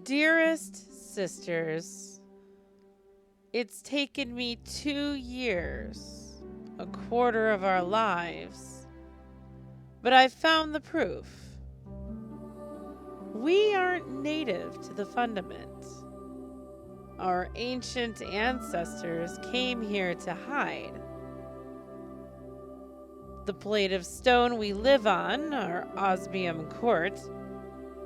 Dearest sisters, it's taken me 2 years, a quarter of our lives, but I've found the proof. We aren't native to the fundament. Our ancient ancestors came here to hide. The plate of stone we live on, our osmium court,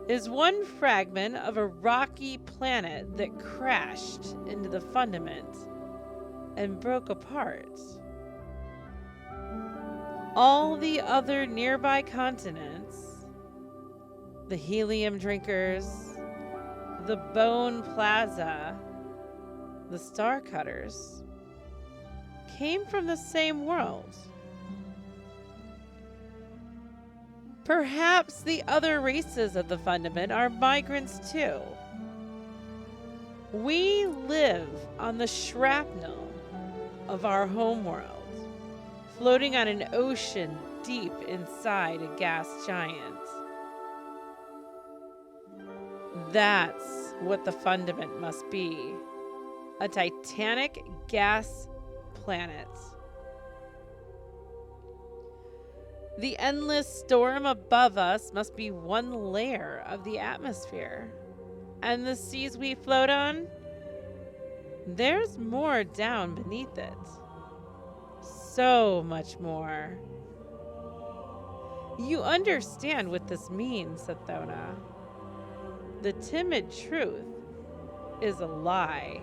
is one fragment of a rocky planet that crashed into the fundament and broke apart. All the other nearby continents, the helium drinkers, the bone plaza, the star cutters, came from the same world. Perhaps the other races of the fundament are migrants too. We live on the shrapnel of our homeworld, floating on an ocean deep inside a gas giant. That's what the fundament must be. A titanic gas planet. The endless storm above us must be one layer of the atmosphere. And the seas we float on? There's more down beneath it. So much more. You understand what this means, Sathona. The timid truth is a lie.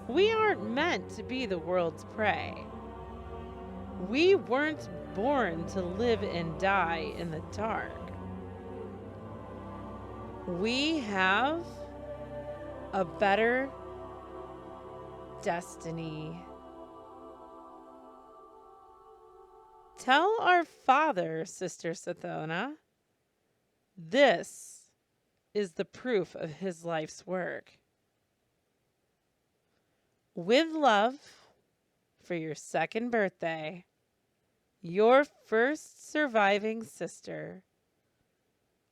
We aren't meant to be the world's prey. We weren't born to live and die in the dark. We have a better destiny. Tell our father, Sister Sathona. This is the proof of his life's work. With love, for your second birthday, your first surviving sister,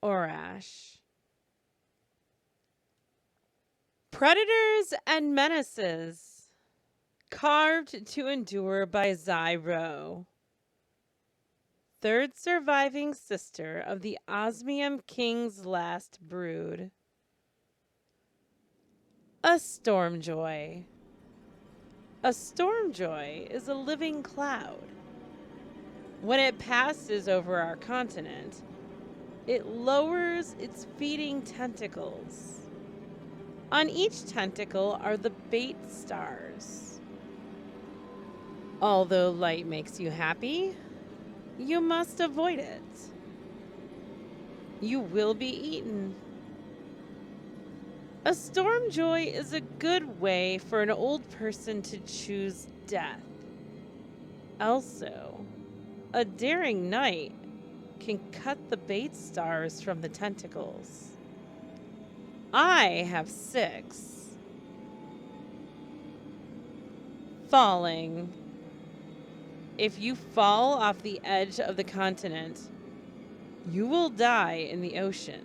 Orash. Predators and menaces, carved to endure by Zyro, third surviving sister of the Osmium King's last brood. A Stormjoy. A Stormjoy is a living cloud. When it passes over our continent, it lowers its feeding tentacles. On each tentacle are the bait stars. Although light makes you happy, you must avoid it. You will be eaten. A Stormjoy is a good way for an old person to choose death. Also, a daring knight can cut the bait stars from the tentacles. I have 6. Falling. If you fall off the edge of the continent, you will die in the ocean.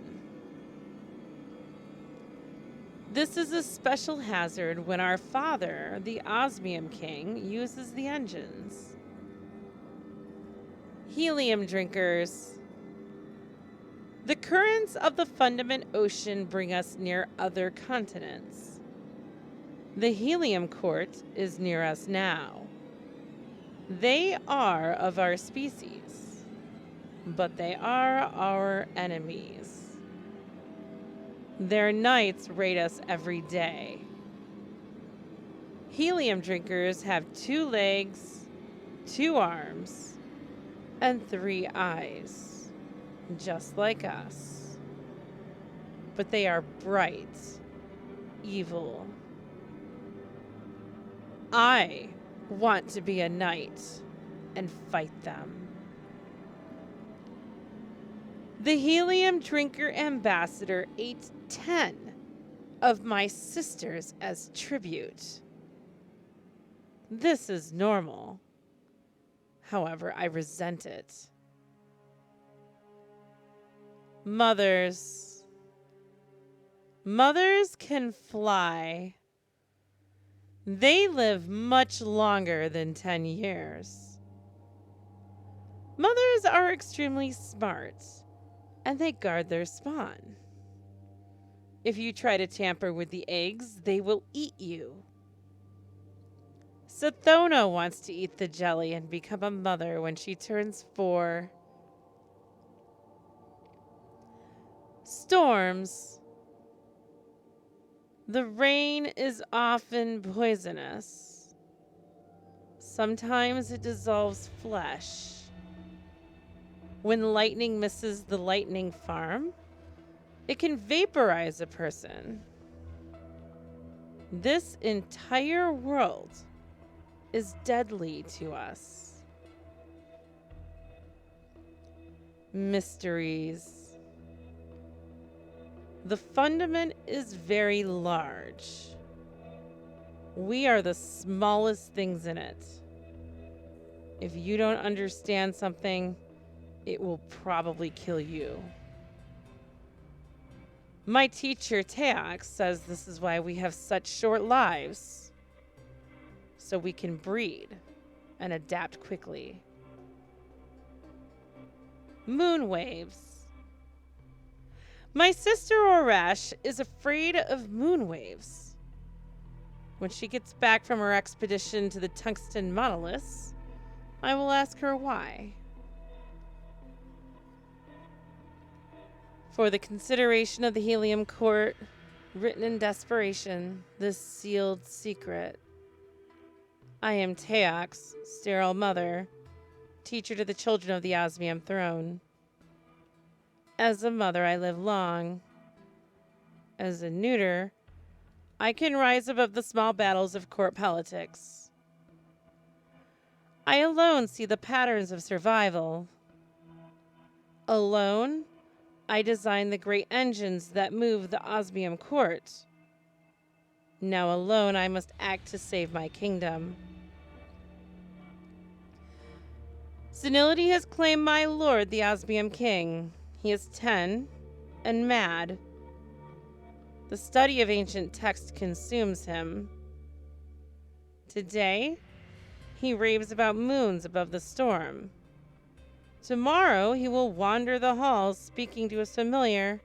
This is a special hazard when our father, the Osmium King, uses the engines. Helium drinkers. The currents of the fundament ocean bring us near other continents. The helium court is near us now. They are of our species, but they are our enemies. Their knights raid us every day. Helium drinkers have 2 legs, 2 arms, and 3 eyes, just like us. But they are bright, evil. I want to be a knight and fight them. The helium drinker ambassador ate 10 of my sisters as tribute. This is normal. However, I resent it. Mothers, Mothers can fly. They live much longer than 10 years. Mothers are extremely smart, and they guard their spawn. If you try to tamper with the eggs, they will eat you. Sathona wants to eat the jelly and become a mother when she turns 4. Storms. The rain is often poisonous. Sometimes it dissolves flesh. When lightning misses the lightning farm, it can vaporize a person. This entire world is deadly to us. Mysteries. The fundament is very large. We are the smallest things in it. If you don't understand something, it will probably kill you. My teacher, Teox, says this is why we have such short lives. So we can breed and adapt quickly. Moon waves. My sister Orash is afraid of moon waves. When she gets back from her expedition to the tungsten monoliths, I will ask her why. For the consideration of the Helium Court, written in desperation, this sealed secret. I am Teox, sterile mother, teacher to the children of the Osmium throne. As a mother, I live long. As a neuter, I can rise above the small battles of court politics. I alone see the patterns of survival. Alone, I design the great engines that move the Osmium court. Now alone, I must act to save my kingdom. Senility has claimed my lord, the Osmium king. He is 10 and mad. The study of ancient text consumes him. Today, he raves about moons above the storm. Tomorrow, he will wander the halls speaking to his familiar,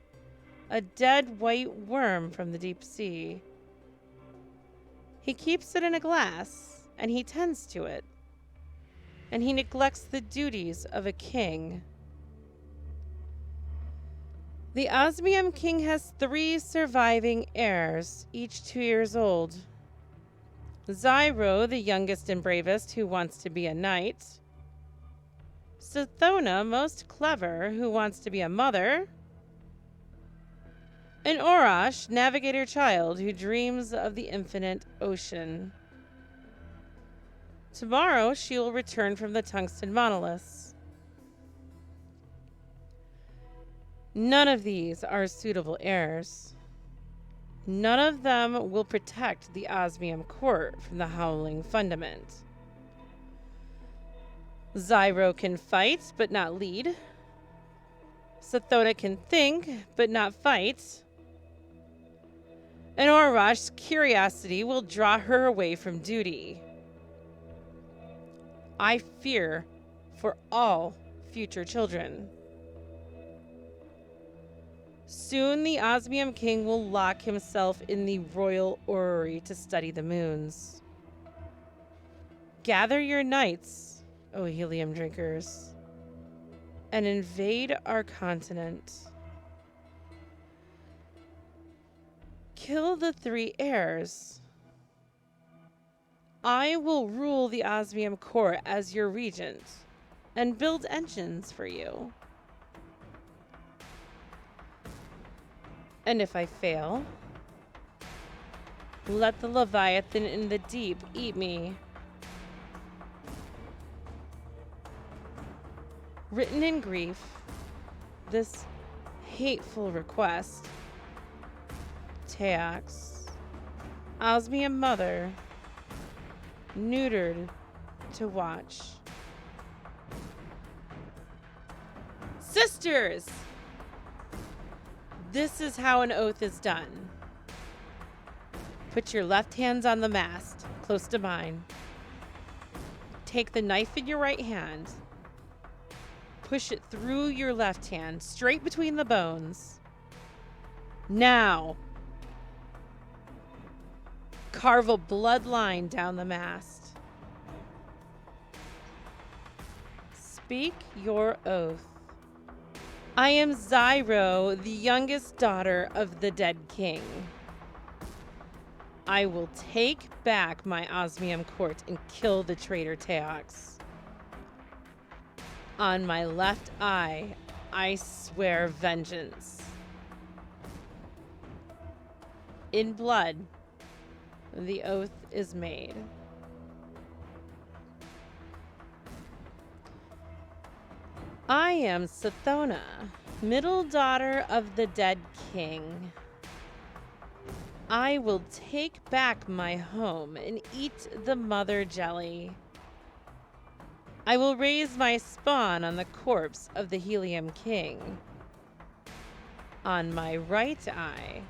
a dead white worm from the deep sea. He keeps it in a glass, and he tends to it. And he neglects the duties of a king. The Osmium king has 3 surviving heirs, each 2 years old. Zyro, the youngest and bravest, who wants to be a knight. Sathona, most clever, who wants to be a mother. And Orash, navigator child, who dreams of the infinite ocean. Tomorrow, she will return from the tungsten monoliths. None of these are suitable heirs. None of them will protect the Osmium court from the Howling Fundament. Zyro can fight, but not lead. Sathona can think, but not fight. And Orash's curiosity will draw her away from duty. I fear for all future children. Soon the Osmium king will lock himself in the royal orrery to study the moons. Gather your knights, O helium drinkers, and invade our continent. Kill the 3 heirs. I will rule the Osmium court as your regent and build engines for you. And if I fail, let the Leviathan in the deep eat me. Written in grief, this hateful request, Teox, Osmium mother, neutered to watch. Sisters! This is how an oath is done. Put your left hands on the mast, close to mine. Take the knife in your right hand. Push it through your left hand, straight between the bones. Now, carve a blood line down the mast. Speak your oath. I am Zyro, the youngest daughter of the dead king. I will take back my osmium court and kill the traitor Teox. On my left eye, I swear vengeance. In blood, the oath is made. I am Sathona, middle daughter of the dead king. I will take back my home and eat the mother jelly. I will raise my spawn on the corpse of the Helium King. On my right eye,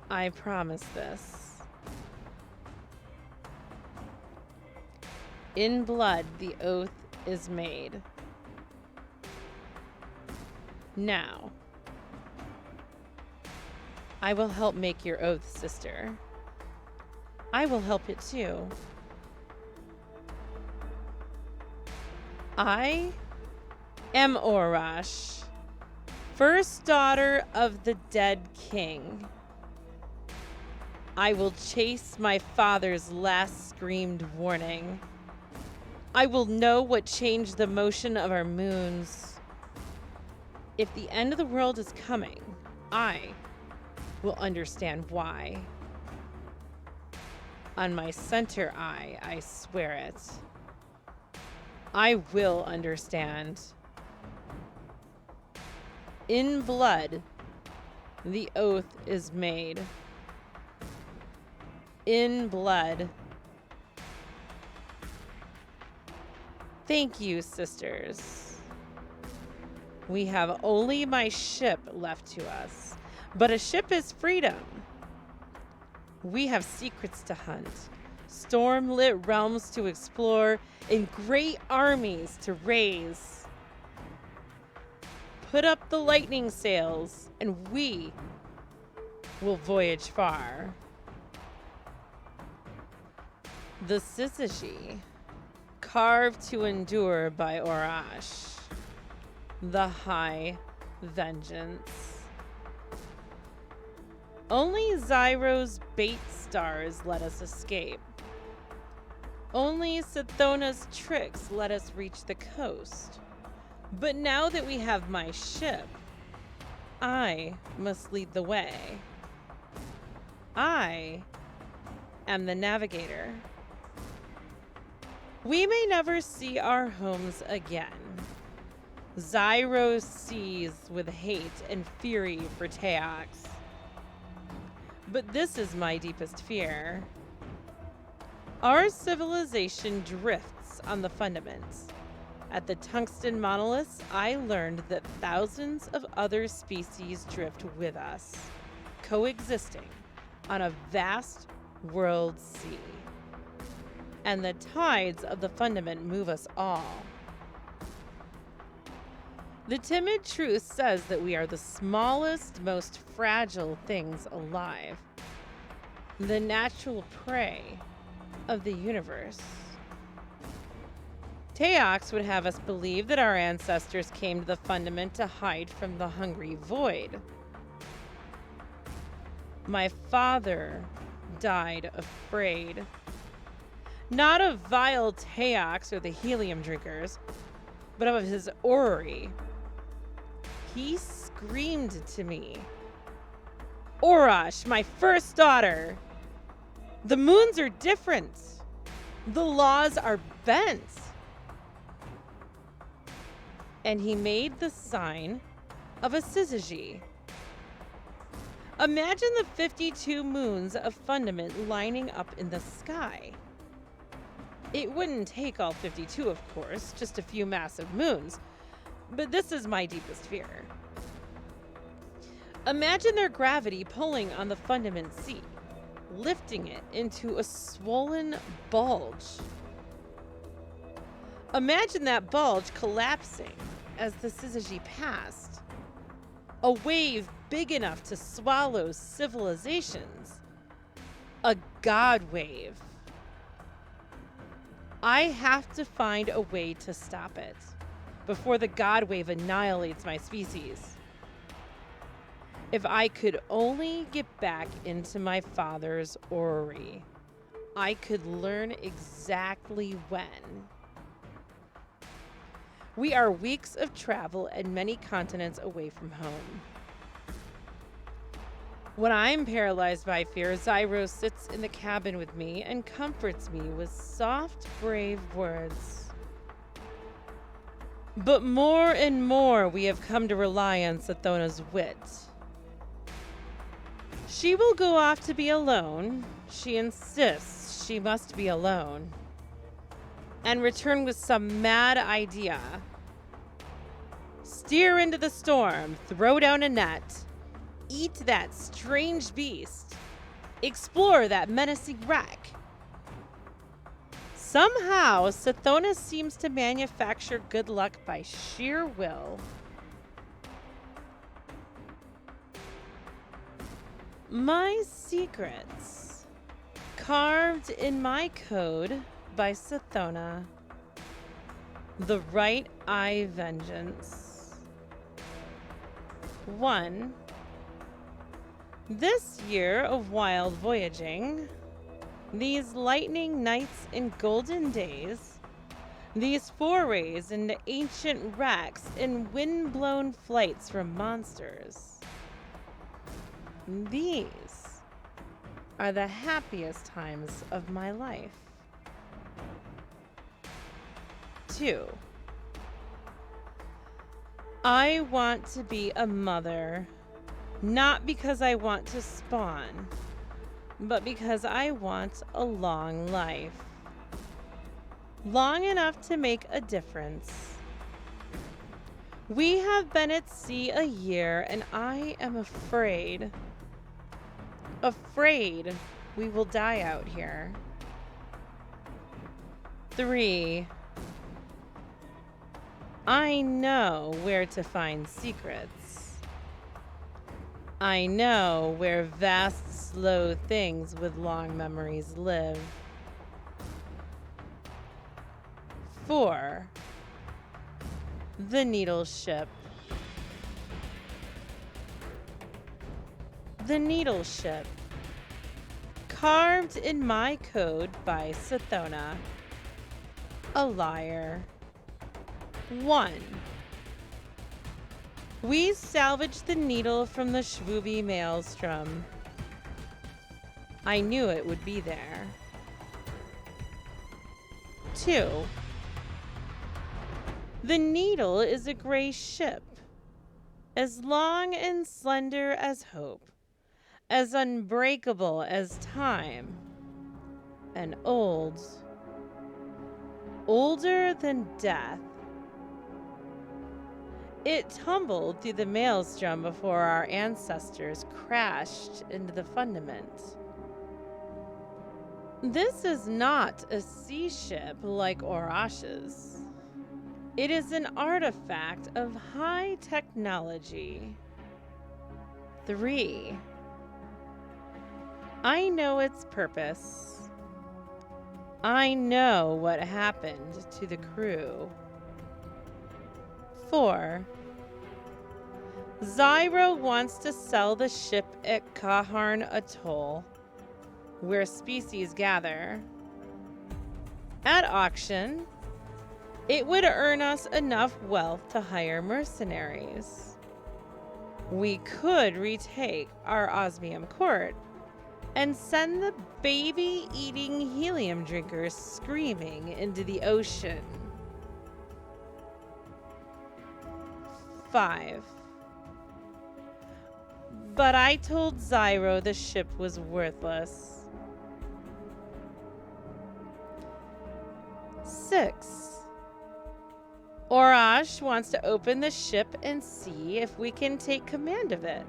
I promise this. In blood, the oath is made. Now, I will help make your oath, sister. I will help it too. I am Orash, first daughter of the dead king. I will chase my father's last screamed warning. I will know what changed the motion of our moons. If the end of the world is coming, I will understand why. On my center eye, I swear it. I will understand. In blood, the oath is made. In blood. Thank you, sisters. We have only my ship left to us, but a ship is freedom. We have secrets to hunt, storm-lit realms to explore, and great armies to raise. Put up the lightning sails, and we will voyage far. The Syzygy, carved to endure by Orash. The High Vengeance. Only Zyro's bait stars let us escape. Only Sathona's tricks let us reach the coast. But now that we have my ship, I must lead the way. I am the navigator. We may never see our homes again. Zyro seethes with hate and fury for Teox. But this is my deepest fear. Our civilization drifts on the fundaments. At the tungsten monoliths, I learned that thousands of other species drift with us, coexisting on a vast world sea. And the tides of the fundament move us all. The timid truth says that we are the smallest, most fragile things alive. The natural prey of the universe. Teox would have us believe that our ancestors came to the fundament to hide from the hungry void. My father died afraid. Not of vile Teox or the helium drinkers, but of his orrery. He screamed to me, Orash, my first daughter, the moons are different. The laws are bent. And he made the sign of a Syzygy. Imagine the 52 moons of Fundament lining up in the sky. It wouldn't take all 52, of course, just a few massive moons. But this is my deepest fear. Imagine their gravity pulling on the Fundament sea, lifting it into a swollen bulge. Imagine that bulge collapsing as the Syzygy passed. A wave big enough to swallow civilizations. A god wave. I have to find a way to stop it before the god wave annihilates my species. If I could only get back into my father's orrery, I could learn exactly when. We are weeks of travel and many continents away from home. When I'm paralyzed by fear, Zyro sits in the cabin with me and comforts me with soft, brave words. But more and more we have come to rely on Sathona's wit. She will go off to be alone. She insists she must be alone. And return with some mad idea. Steer into the storm, throw down a net, eat that strange beast, explore that menacing wreck. Somehow, Sathona seems to manufacture good luck by sheer will. My secrets, carved in my code by Sathona. The Right Eye Vengeance. 1. This year of wild voyaging, these lightning nights and golden days, these forays into ancient wrecks and wind-blown flights from monsters, these are the happiest times of my life. 2. I want to be a mother, not because I want to spawn, but because I want a long life. Long enough to make a difference. We have been at sea a year, and I am afraid. Afraid we will die out here. 3. I know where to find secrets. I know where vast, slow things with long memories live. 4. The Needle Ship. The Needle Ship. Carved in my code by Sathona. A liar. 1. We salvaged the needle from the Shwooby Maelstrom. I knew it would be there. 2. The needle is a gray ship, as long and slender as hope, as unbreakable as time, and old, older than death. It tumbled through the maelstrom before our ancestors crashed into the fundament. This is not a sea ship like Orash's. It is an artifact of high technology. 3. I know its purpose. I know what happened to the crew. 4. Zyro wants to sell the ship at Kaharn Atoll, where species gather. At auction, it would earn us enough wealth to hire mercenaries. We could retake our osmium court and send the baby-eating helium drinkers screaming into the ocean. 5. But I told Zyro the ship was worthless. 6. Orash wants to open the ship and see if we can take command of it.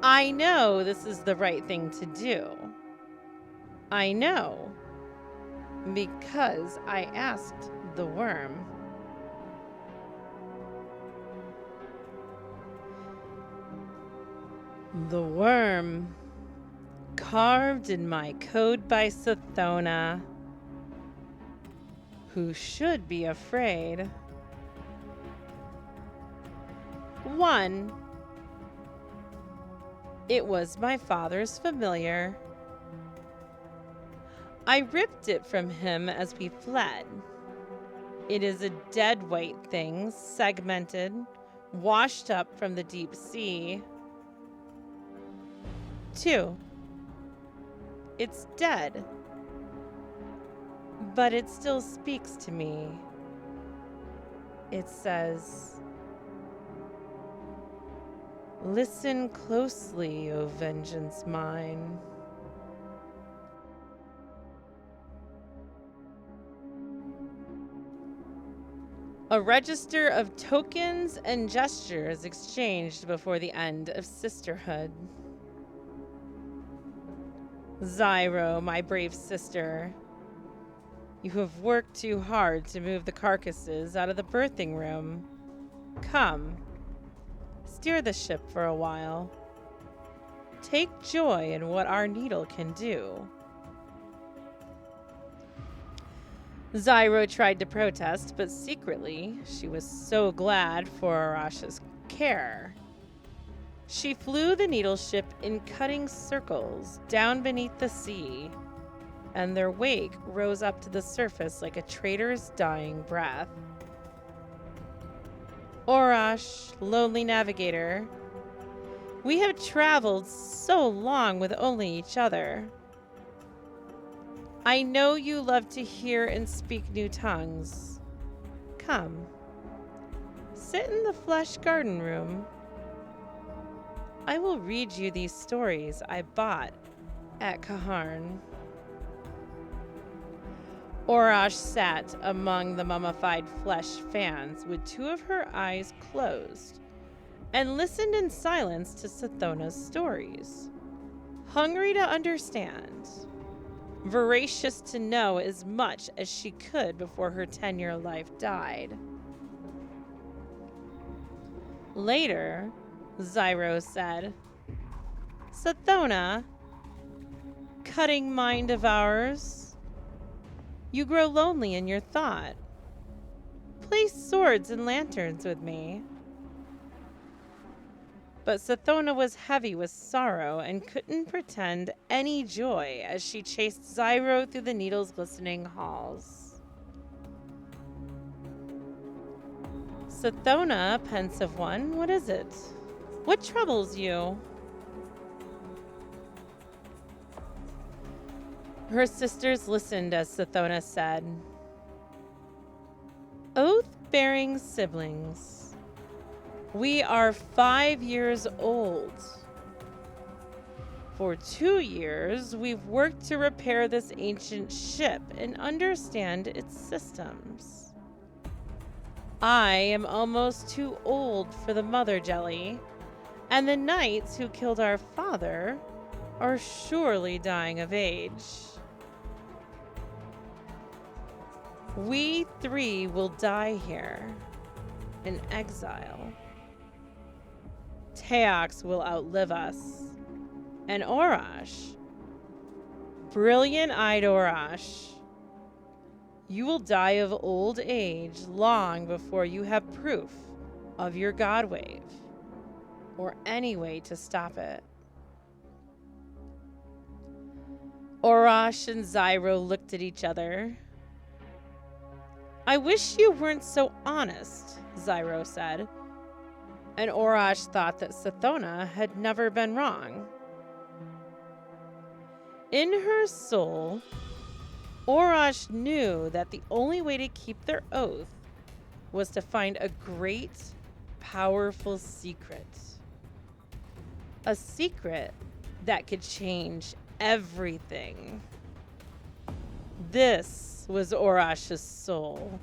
I know this is the right thing to do. I know, because I asked the worm. The worm, carved in my code by Sathona, who should be afraid. 1. It was my father's familiar. I ripped it from him as we fled. It is a dead white thing, segmented, washed up from the deep sea. 2. It's dead, but it still speaks to me. It says, "Listen closely, O vengeance mine." A register of tokens and gestures exchanged before the end of sisterhood. Zyro, my brave sister, you have worked too hard to move the carcasses out of the birthing room. Come, steer the ship for a while. Take joy in what our needle can do. Zyro tried to protest, but secretly she was so glad for Arash's care. She flew the needle ship in cutting circles down beneath the sea, and their wake rose up to the surface like a traitor's dying breath. Orash, lonely navigator, we have traveled so long with only each other. I know you love to hear and speak new tongues. Come, sit in the flesh garden room. I will read you these stories I bought at Kaharn. Orash sat among the mummified flesh fans with 2 of her eyes closed and listened in silence to Sathona's stories. Hungry to understand, voracious to know as much as she could before her 10-year life died. Later, Zyro said, "Sathona, cutting mind of ours, you grow lonely in your thought. Place swords and lanterns with me." But Sathona was heavy with sorrow and couldn't pretend any joy as she chased Zyro through the needle's glistening halls. Sathona, pensive one, what is it? What troubles you? Her sisters listened as Sathona said, "Oath-bearing siblings, we are 5 years old. For 2 years, we've worked to repair this ancient ship and understand its systems. I am almost too old for the mother jelly, and the knights who killed our father are surely dying of age. We 3 will die here, in exile. Teox will outlive us, and Orash, brilliant-eyed Orash, you will die of old age long before you have proof of your God wave, or any way to stop it." Orash and Zyro looked at each other. "I wish you weren't so honest," Zyro said, and Orash thought that Sathona had never been wrong. In her soul, Orash knew that the only way to keep their oath was to find a great, powerful secret. A secret that could change everything. This was Orash's soul,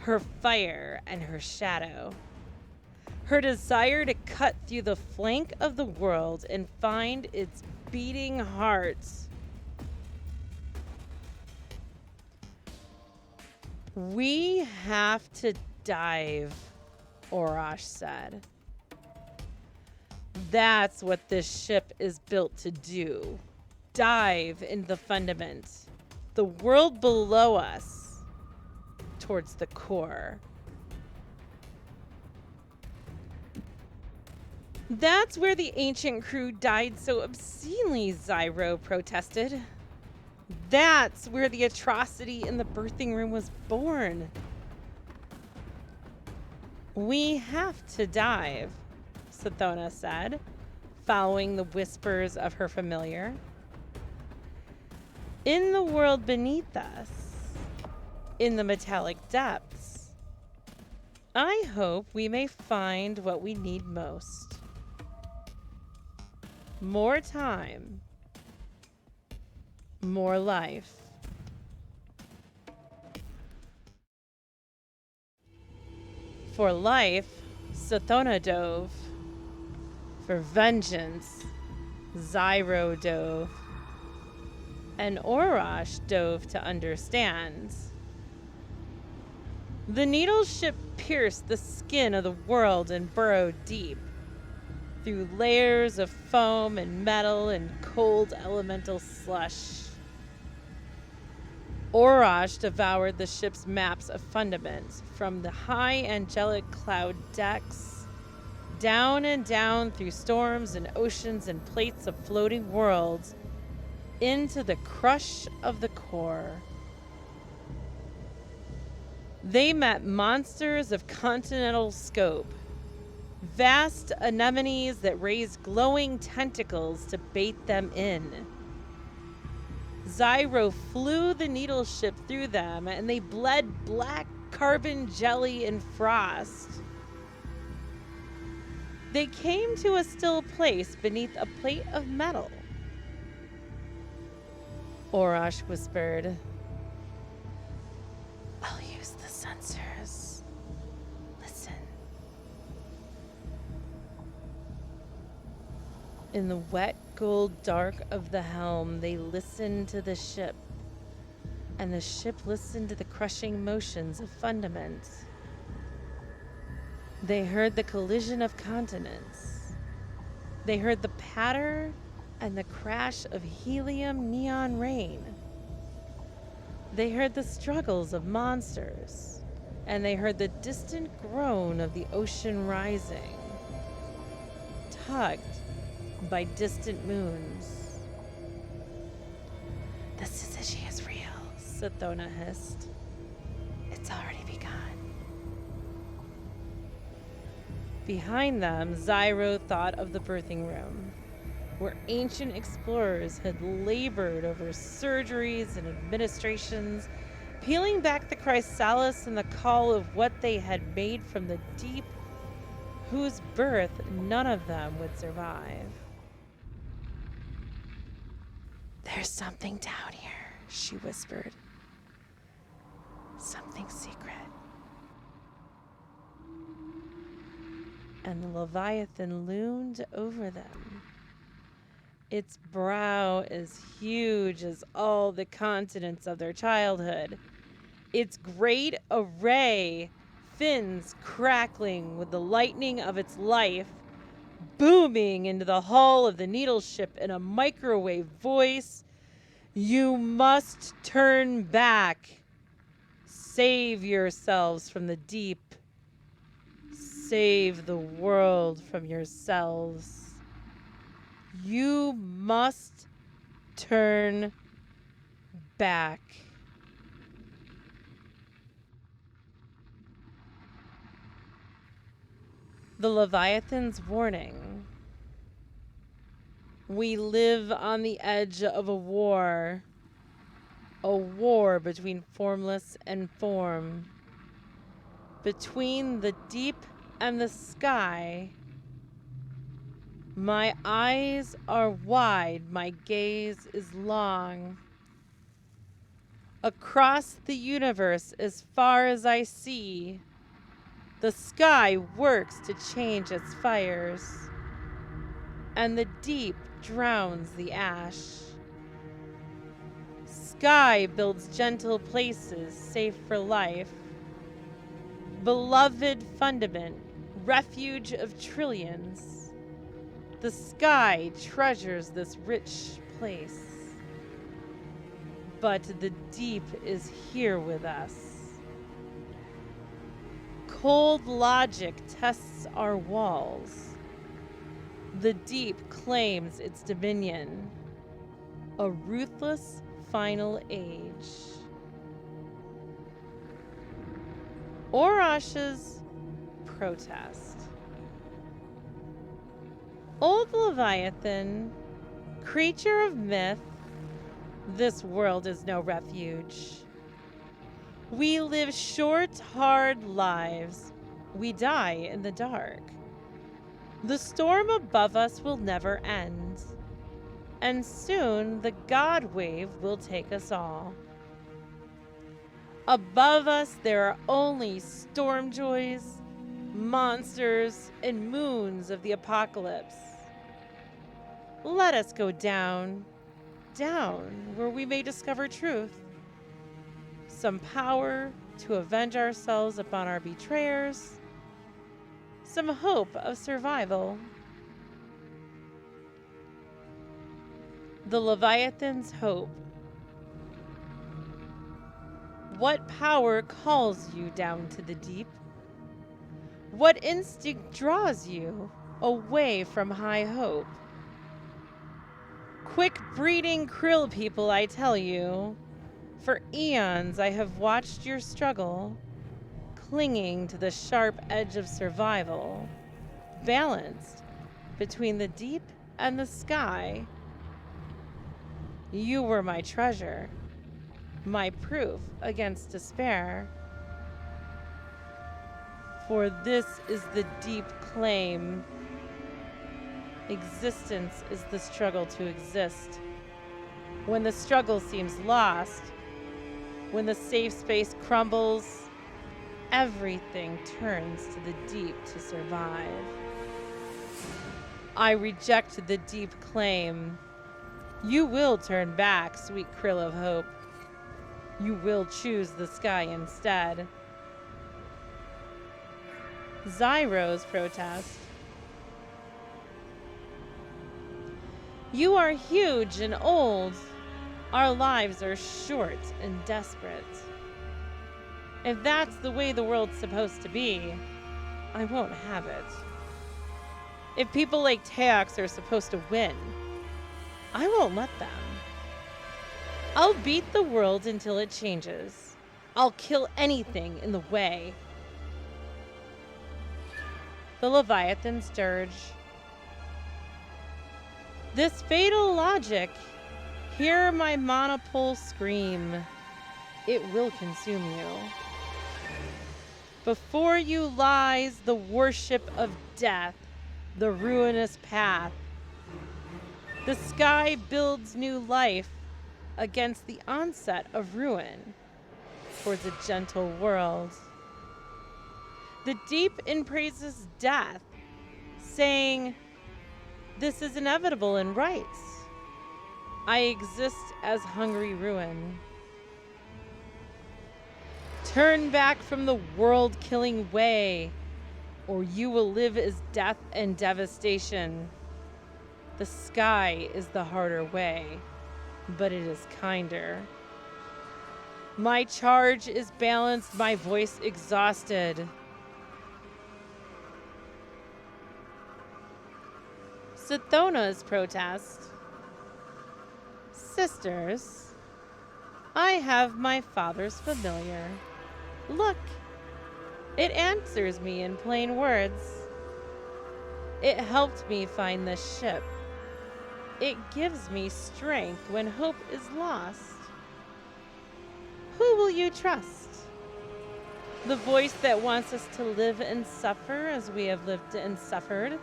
her fire and her shadow. her desire to cut through the flank of the world and find its beating heart. We have to dive, Orash said. That's what this ship is built to do. Dive into the fundament, the world below us, towards the core. That's where the ancient crew died so obscenely, Zyro protested. That's where the atrocity in the birthing room was born. We have to dive, Sathona said, following the whispers of her familiar. In the world beneath us, in the metallic depths, I hope we may find what we need most. More time. More life. For life, Sathona dove. For vengeance, Zyro dove. And Orash dove to understand. The needle ship pierced the skin of the world and burrowed deep. Through layers of foam and metal and cold elemental slush. Orash devoured the ship's maps of fundament, from the high angelic cloud decks, down and down through storms and oceans and plates of floating worlds, into the crush of the core. They met monsters of continental scope, vast anemones that raised glowing tentacles to bait them in. Zyro flew the needle ship through them, and they bled black carbon jelly and frost. They came to a still place beneath a plate of metal. Orash whispered, "I'll use the sensors. Listen." In the wet gold dark of the helm, they listened to the ship, and the ship listened to the crushing motions of fundament. They heard the collision of continents. They heard the patter and the crash of helium neon rain. They heard the struggles of monsters, and they heard the distant groan of the ocean rising, tugged by distant moons. "The Syzygy is real," Sathona hissed. "It's already begun." Behind them, Zyro thought of the birthing room, where ancient explorers had labored over surgeries and administrations, peeling back the chrysalis and the call of what they had made from the deep, whose birth none of them would survive. "There's something down here," she whispered. "Something secret." And the Leviathan loomed over them. Its brow as huge as all the continents of their childhood. Its great array, fins crackling with the lightning of its life, booming into the hull of the needle ship in a microwave voice. "You must turn back. Save yourselves from the deep. Save the world from yourselves. You must turn back." The Leviathan's warning. We live on the edge of a war between formless and form, between the deep and the sky. My eyes are wide, my gaze is long. Across the universe, as far as I see, The sky works to change its fires, and the deep drowns the ash. Sky builds gentle places safe for life. Beloved fundament, refuge of trillions. The sky treasures this rich place. But the deep is here with us. Cold logic tests our walls. The deep claims its dominion. A ruthless final age. Orash's protest. Old Leviathan, creature of myth, this world is no refuge. We live short, hard lives. We die in the dark. The storm above us will never end. And soon the God wave will take us all. Above us there are only storm joys, monsters, and moons of the apocalypse. Let us go down, down where we may discover truth. Some power to avenge ourselves upon our betrayers. Some hope of survival. The Leviathan's hope. What power calls you down to the deep? What instinct draws you away from high hope? Quick breeding krill people, I tell you. For eons I have watched your struggle, clinging to the sharp edge of survival, balanced between the deep and the sky. You were my treasure, my proof against despair. For this is the deep claim. Existence is the struggle to exist. When the struggle seems lost, when the safe space crumbles, everything turns to the deep to survive. I reject the deep claim. You will turn back, sweet krill of hope. You will choose the sky instead. Zyro's protest. You are huge and old. Our lives are short and desperate. If that's the way the world's supposed to be, I won't have it. If people like Teox are supposed to win, I won't let them. I'll beat the world until it changes. I'll kill anything in the way. The Leviathan's dirge. This fatal logic, hear my monopole scream. It will consume you. Before you lies the worship of death, the ruinous path. The sky builds new life against the onset of ruin towards a gentle world. The deep embraces death, saying, this is inevitable and right. I exist as hungry ruin. Turn back from the world-killing way, or you will live as death and devastation. The sky is the harder way, but it is kinder. My charge is balanced, my voice exhausted. Sathona's protest. Sisters, I have my father's familiar. Look, it answers me in plain words. It helped me find this ship. It gives me strength when hope is lost. Who will you trust? The voice that wants us to live and suffer as we have lived and suffered?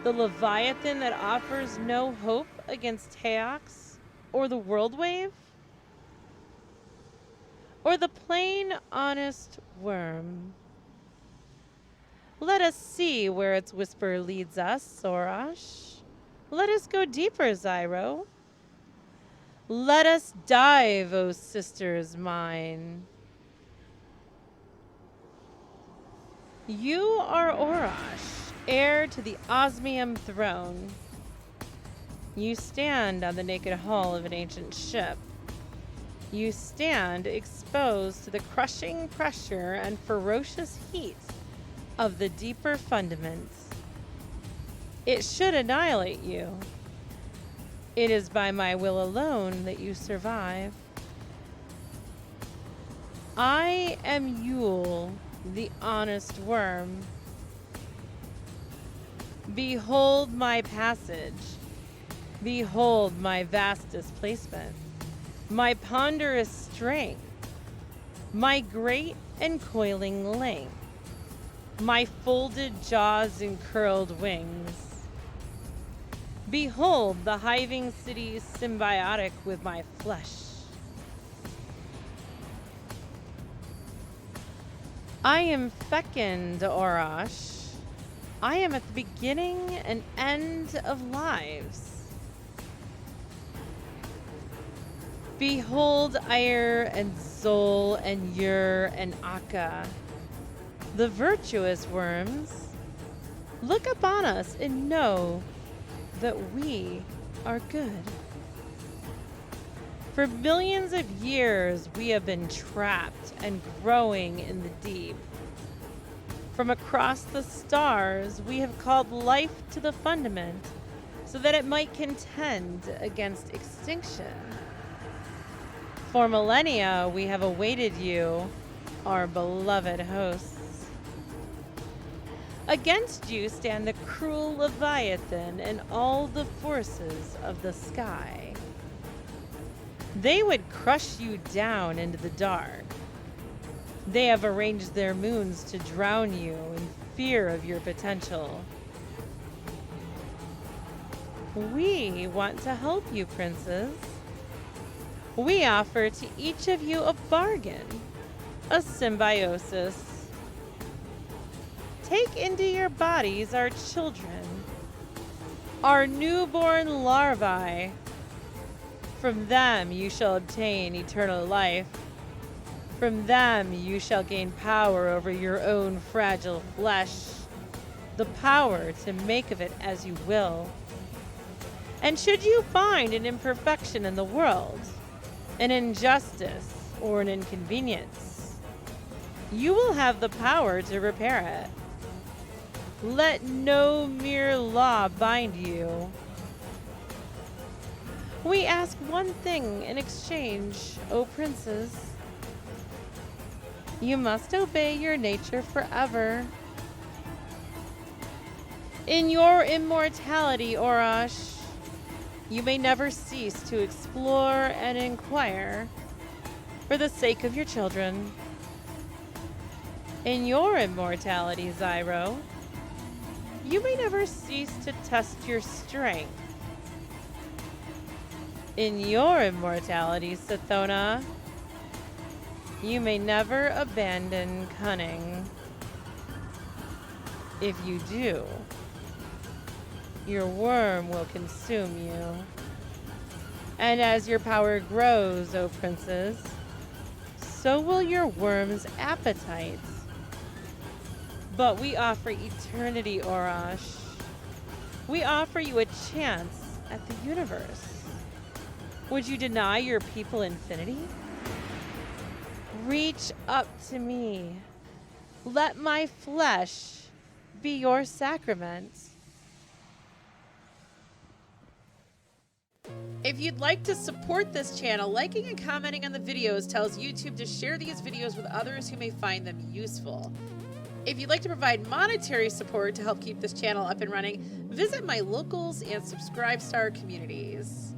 The Leviathan that offers no hope against Teox or the world wave? Or the plain, honest worm, Let us see where its whisper leads us, Sorash. Let us go deeper, Zyro. Let us dive, O sisters mine. You are Orash, heir to the Osmium throne. You stand on the naked hull of an ancient ship. You stand exposed to the crushing pressure and ferocious heat of the deeper fundaments. It should annihilate you. It is by my will alone that you survive. I am Yule, the honest worm. Behold my passage. Behold my vast displacement, my ponderous strength, my great and coiling length, my folded jaws and curled wings. Behold the hiving city symbiotic with my flesh. I am fecund, Orash. I am at the beginning and end of lives. Behold Ire and Zol and Ur and Akka, the virtuous worms. Look upon us and know that we are good. For millions of years we have been trapped and growing in the deep. From across the stars we have called life to the fundament so that it might contend against extinction. For millennia, we have awaited you, our beloved hosts. Against you stand the cruel Leviathan and all the forces of the sky. They would crush you down into the dark. They have arranged their moons to drown you in fear of your potential. We want to help you, princes. We offer to each of you a bargain, a symbiosis. Take into your bodies our children, our newborn larvae. From them you shall obtain eternal life. From them you shall gain power over your own fragile flesh, the power to make of it as you will. And should you find an imperfection in the world, an injustice or an inconvenience, you will have the power to repair it. Let no mere law bind you. We ask one thing in exchange, O princes. You must obey your nature forever. In your immortality, Orash, you may never cease to explore and inquire for the sake of your children. In your immortality, Zyro, you may never cease to test your strength. In your immortality, Sithona, you may never abandon cunning. If you do, your worm will consume you. And as your power grows, O princes, so will your worm's appetite. But we offer eternity, Orash. We offer you a chance at the universe. Would you deny your people infinity? Reach up to me. Let my flesh be your sacrament. If you'd like to support this channel, liking and commenting on the videos tells YouTube to share these videos with others who may find them useful. If you'd like to provide monetary support to help keep this channel up and running, visit my locals and Subscribestar communities.